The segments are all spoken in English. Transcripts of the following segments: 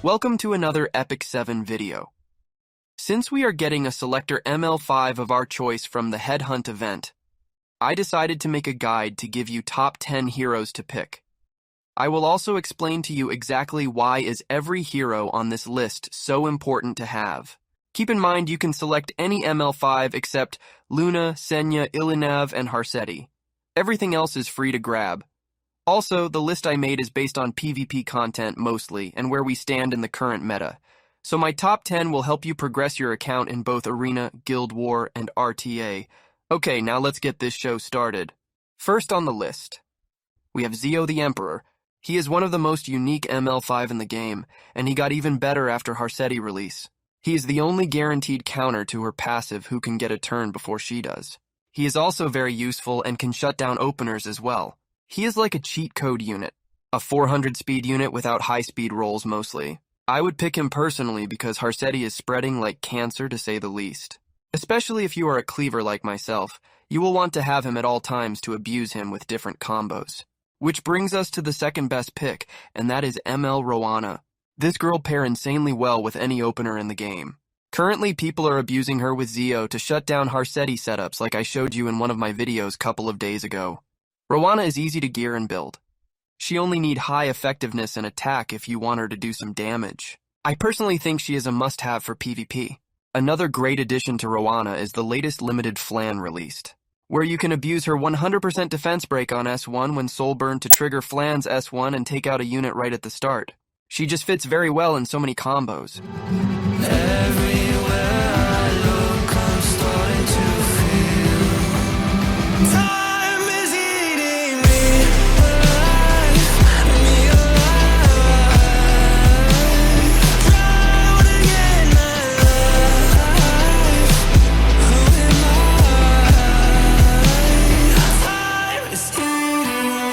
Welcome to another Epic 7 video. Since we are getting a selector ML5 of our choice from the Headhunt event, I decided to make a guide to give you top 10 heroes to pick. I will also explain to you exactly why is every hero on this list so important to have. Keep in mind you can select any ML5 except Luna, Senya, Ilinav, and Harsetti. Everything else is free to grab. Also, the list I made is based on PvP content mostly, and where we stand in the current meta. So my top 10 will help you progress your account in both Arena, Guild War, and RTA. Okay, now let's get this show started. First on the list, we have Zio the Emperor. He is one of the most unique ML5 in the game, and he got even better after Harsetti release. He is the only guaranteed counter to her passive who can get a turn before she does. He is also very useful and can shut down openers as well. He is like a cheat code unit, a 400 speed unit without high speed rolls mostly. I would pick him personally because Harsetti is spreading like cancer to say the least. Especially if you are a cleaver like myself, you will want to have him at all times to abuse him with different combos. Which brings us to the second best pick, and that is ML5. This girl pair insanely well with any opener in the game. Currently, people are abusing her with Zio to shut down Harsetti setups like I showed you in one of my videos couple of days ago. Rowana is easy to gear and build. She only needs high effectiveness and attack if you want her to do some damage. I personally think she is a must-have for PvP. Another great addition to Rowana is the latest limited Flan released, where you can abuse her 100% defense break on S1 when soul burn to trigger Flan's S1 and take out a unit right at the start. She just fits very well in so many combos. Everywhere I look, I'm starting to feel time is eating me alive, drowning in my life. Who am I? Time is eating me.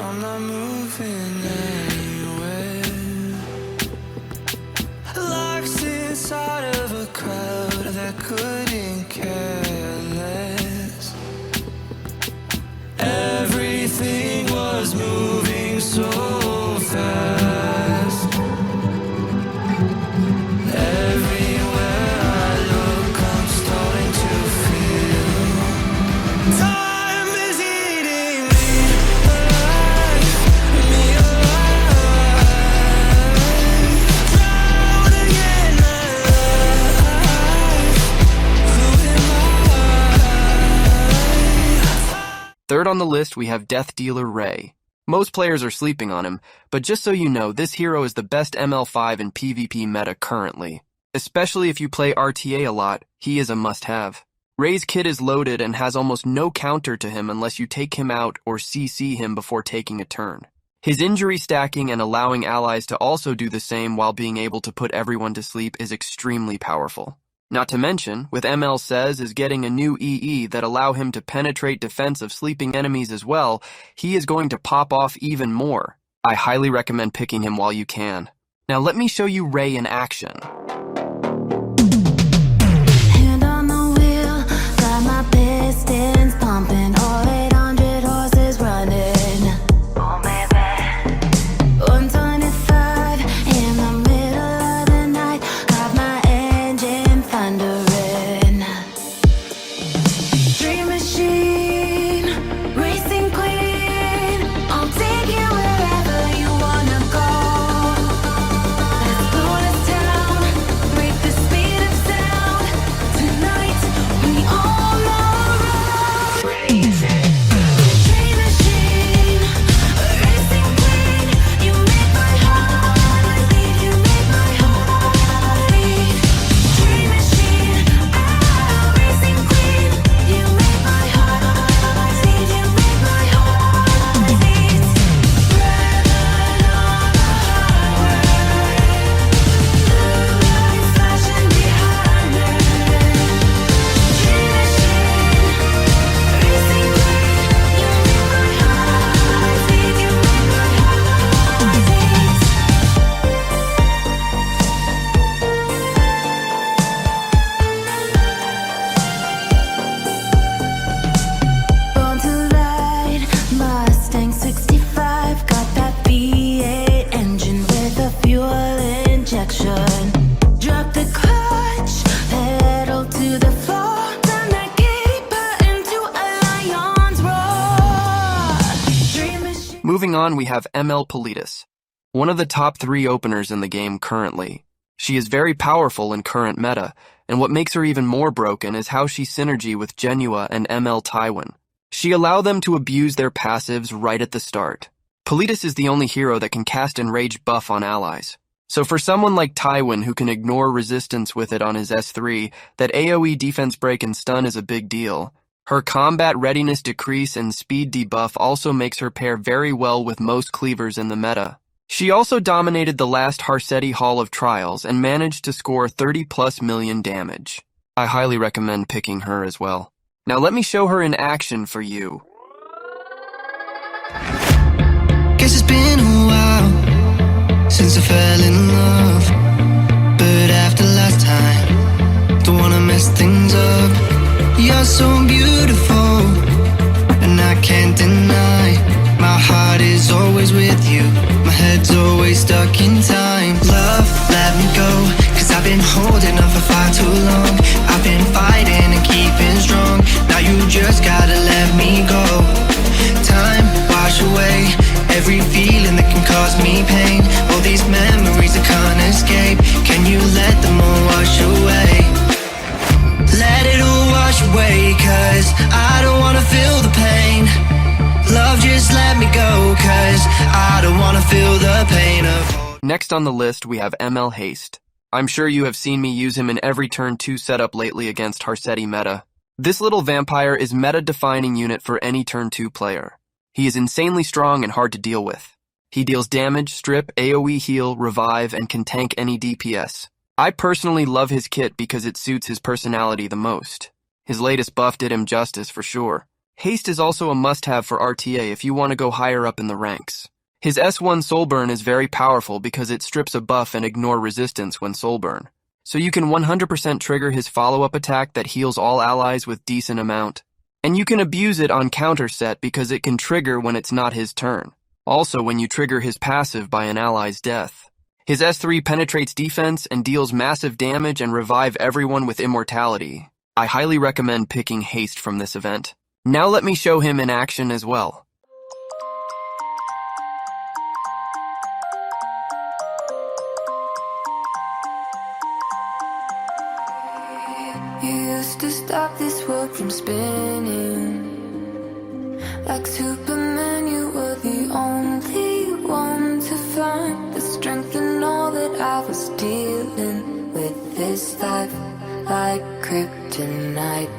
I'm not moving anywhere. Locked inside of a crowd that couldn't care less. Everything was moving so fast. Everywhere I look, I'm starting to feel time is eating me. Third on the list, we have Death Dealer Ray. Most players are sleeping on him, but just so you know, this hero is the best ML5 in PvP meta currently. Especially if you play RTA a lot, he is a must-have. Ray's kit is loaded and has almost no counter to him unless you take him out or CC him before taking a turn. His injury stacking and allowing allies to also do the same while being able to put everyone to sleep is extremely powerful. Not to mention, with ML Says is getting a new EE that allow him to penetrate defense of sleeping enemies as well, he is going to pop off even more. I highly recommend picking him while you can. Now let me show you Ray in action. Hand on the wheel, got my pistons pumping, all 800 horses running. Oh baby, 125 in the middle of the night, got my engine thundering. Dream machine, racing queen, I'll take you wherever you wanna go. Let's go to town. on, we have ML5, one of the top 3 openers in the game currently. She is very powerful in current meta, and what makes her even more broken is how she synergy with Genua and ML Taiwan. She allow them to abuse their passives right at the start. Politis is the only hero that can cast Enrage buff on allies. So for someone like Taiwan who can ignore resistance with it on his S3, that AoE defense break and stun is a big deal. Her combat readiness decrease and speed debuff also makes her pair very well with most cleavers in the meta. She also dominated the last Harsetti Hall of Trials and managed to score 30+ million damage. I highly recommend picking her as well. Now let me show her in action for you. Guess it's been a while since I fell in love, but after last time, don't wanna mess things up. You're so beautiful, and I can't deny, my heart is always with you, my head's always stuck in time. Love, let me go, cause I've been holding on for far too long. I've been fighting and keeping strong, now you just gotta let me go. Time, wash away every feeling that can cause me pain. All these memories I can't escape, can you let them all wash away? Let it all wash away, cause I don't wanna feel the pain. Love, just let me go, cause I don't wanna feel the pain of... Next on the list, we have ML Haste. I'm sure you have seen me use him in every turn 2 setup lately against Harsetti meta. This little vampire is meta-defining unit for any turn 2 player. He is insanely strong and hard to deal with. He deals damage, strip, AoE heal, revive, and can tank any DPS. I personally love his kit because it suits his personality the most. His latest buff did him justice for sure. Haste is also a must-have for RTA if you want to go higher up in the ranks. His S1 Soulburn is very powerful because it strips a buff and ignore resistance when Soulburn. So you can 100% trigger his follow-up attack that heals all allies with decent amount. And you can abuse it on counter set because it can trigger when it's not his turn. Also when you trigger his passive by an ally's death. His S3 penetrates defense and deals massive damage and revive everyone with immortality. I highly recommend picking Haste from this event. Now let me show him in action as well. You used to stop this world from spinning. Like Superman, you were the only one to find the strength in all that I was dealing with this life, like kryptonite.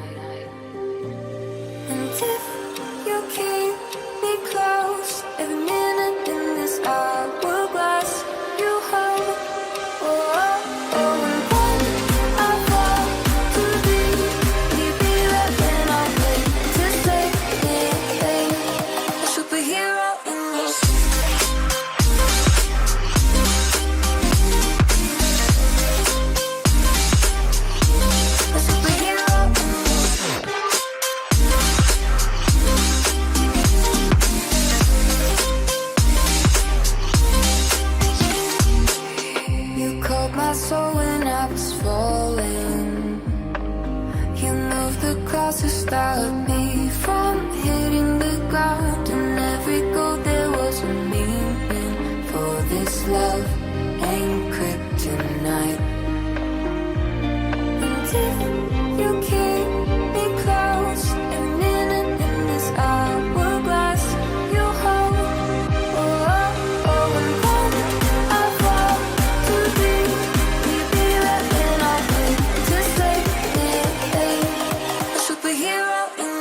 And if you keep me close, every minute in this hourglass you hold. Oh, oh, oh, and when I fall to thee, you be right when I wait to say it. A superhero in this. A superhero in this. You called my soul when I was falling. You moved the clouds to stop me from hitting the ground. And every goal there was a meaning. For this love ain't kryptonite. And if you keep me close, every minute in this hourglass you hold. Oh, oh, oh, and when I fall to thee, you be right when I wait to say it. A superhero in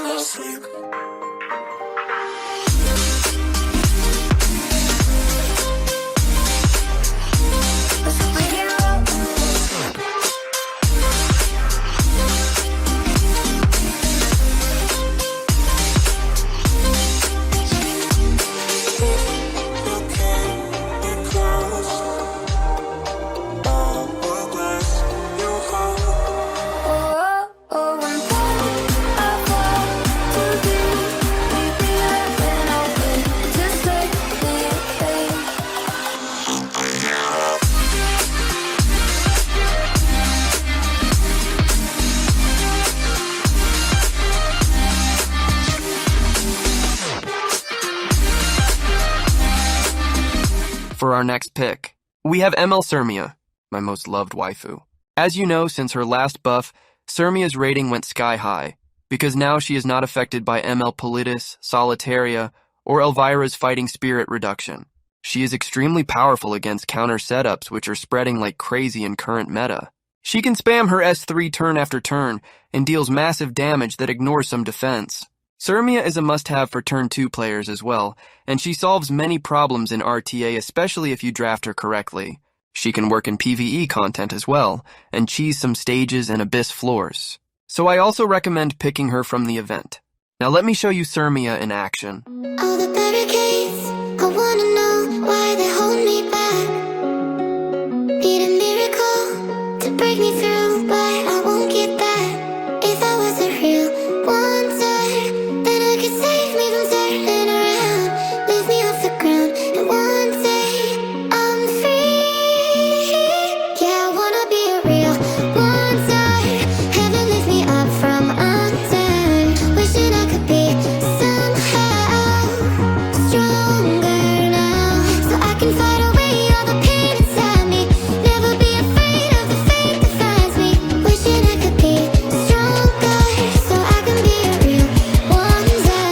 our next pick. We have ML Surmia, my most loved waifu. As you know, since her last buff, Surmia's rating went sky high, because now she is not affected by ML Politis, Solitaria, or Elvira's fighting spirit reduction. She is extremely powerful against counter setups which are spreading like crazy in current meta. She can spam her S3 turn after turn and deals massive damage that ignores some defense. Surmia is a must-have for turn 2 players as well, and she solves many problems in RTA, especially if you draft her correctly. She can work in PvE content as well, and cheese some stages and abyss floors. So I also recommend picking her from the event. Now let me show you Surmia in action. All the barricades, I wanna know why they hold me back. Need a miracle to break me through, but I won't get that. If I was a real wonder, then I could save me from turning around. Lift me off the ground, and one day I'm free. Yeah, I wanna be a real wonder. Heaven lift me up from under. Wishing I could be somehow stronger now, so I can fight away all the pain inside me. Never be afraid of the fate that finds me. Wishing I could be stronger, so I can be a real wonder.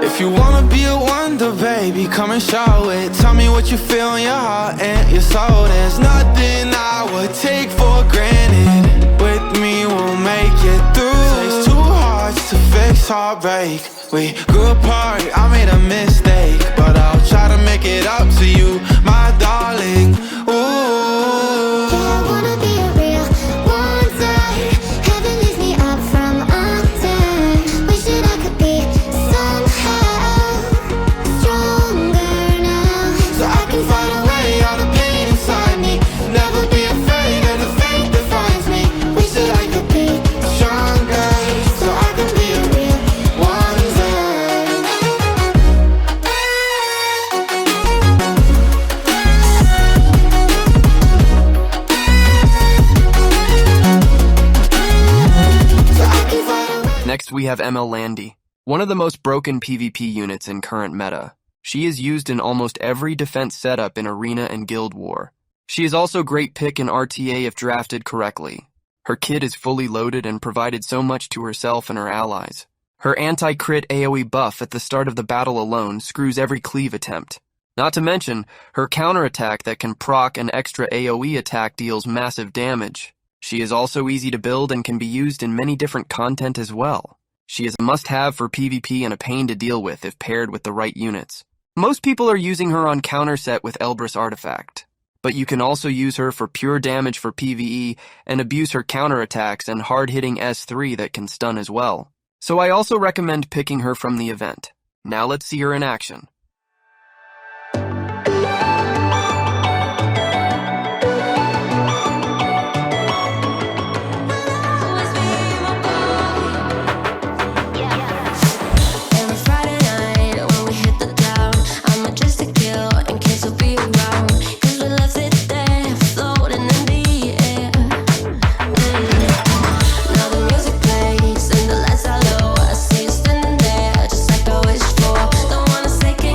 If you wanna be a wonder, baby, come and show it. Tell me what you feel in your heart and your soul. There's nothing I would take for granted. With me, we'll make it through. Takes two hearts to fix heartbreak. We grew apart, I made a mistake, but I'll try to make it up to you, my darling. Ooh. Yeah, I wanna be a real wonder. Heaven lifts me up from under. Wishing I could be somehow stronger now, So I can fight away all the pain inside me. Never be afraid of the fate that finds me. Wish that I could be stronger, so I can be a real wonder. So I can fight away. Next, we have ML Landy, one of the most broken PvP units in current meta. She is used in almost every defense setup in Arena and Guild War. She is also great pick in RTA if drafted correctly. Her kit is fully loaded and provided so much to herself and her allies. Her anti-crit AoE buff at the start of the battle alone screws every cleave attempt. Not to mention, her counterattack that can proc an extra AoE attack deals massive damage. She is also easy to build and can be used in many different content as well. She is a must-have for PvP and a pain to deal with if paired with the right units. Most people are using her on counter set with Elbrus Artifact, but you can also use her for pure damage for PvE and abuse her counterattacks and hard-hitting S3 that can stun as well. So I also recommend picking her from the event. Now let's see her in action. Every Friday night when we hit the town, I'ma just to kill in case you'll be around. 'Cause we left it there, floating in the air. Now the music plays and the lights are low. I see you standing there, just like I wished for. Don't wanna second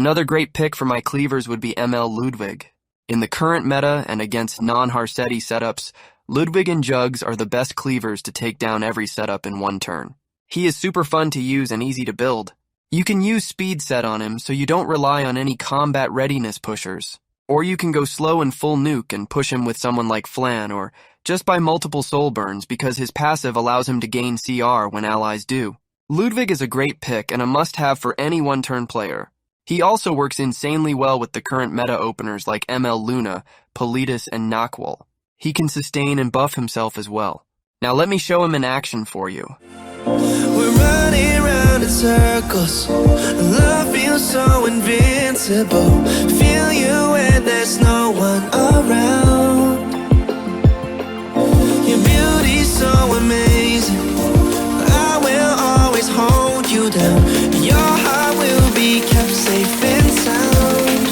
Another great pick for my cleavers would be ML Ludwig. In the current meta and against non-Harsetti setups, Ludwig and Jugs are the best cleavers to take down every setup in one turn. He is super fun to use and easy to build. You can use speed set on him so you don't rely on any combat readiness pushers. Or you can go slow and full nuke and push him with someone like Flan, or just buy multiple soul burns because his passive allows him to gain CR when allies do. Ludwig is a great pick and a must-have for any one-turn player. He also works insanely well with the current meta openers like ML Luna, Politis, and Nakwal. He can sustain and buff himself as well. Now let me show him in action for you. We're running round in circles. Love feels so invincible. Feel you when there's no one around. Your beauty's so amazing. I will always hold you down. Your heart will be kept safe and sound.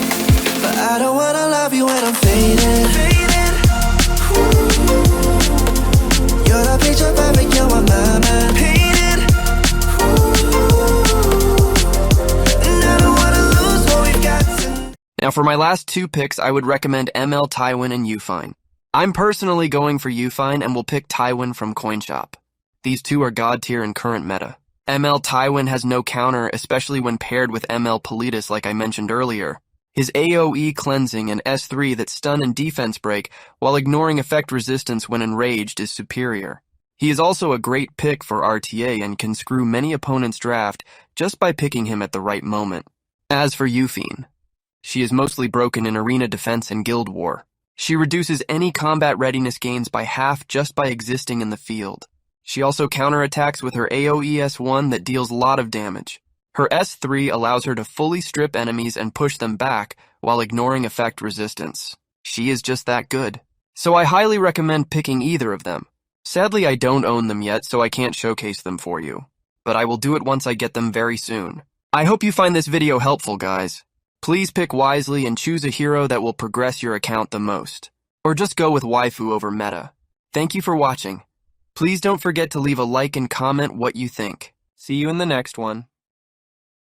But I don't wanna love you when I'm faded. You're the picture perfect, you're my mind painted. And I don't wanna lose what we've got tonight. Now for my last two picks, I would recommend ML Tywin and Ufine. I'm personally going for Ufine and will pick Tywin from CoinShop. These two are god tier in current meta. ML Tywin has no counter, especially when paired with ML Politis like I mentioned earlier. His AoE cleansing and S3 that stun and defense break while ignoring effect resistance when enraged is superior. He is also a great pick for RTA and can screw many opponents' draft just by picking him at the right moment. As for Ufine, she is mostly broken in arena defense and guild war. She reduces any combat readiness gains by half just by existing in the field. She also counterattacks with her AoE S1 that deals a lot of damage. Her S3 allows her to fully strip enemies and push them back while ignoring effect resistance. She is just that good. So I highly recommend picking either of them. Sadly, I don't own them yet, so I can't showcase them for you. But I will do it once I get them very soon. I hope you find this video helpful, guys. Please pick wisely and choose a hero that will progress your account the most. Or just go with waifu over meta. Thank you for watching. Please don't forget to leave a like and comment what you think. See you in the next one.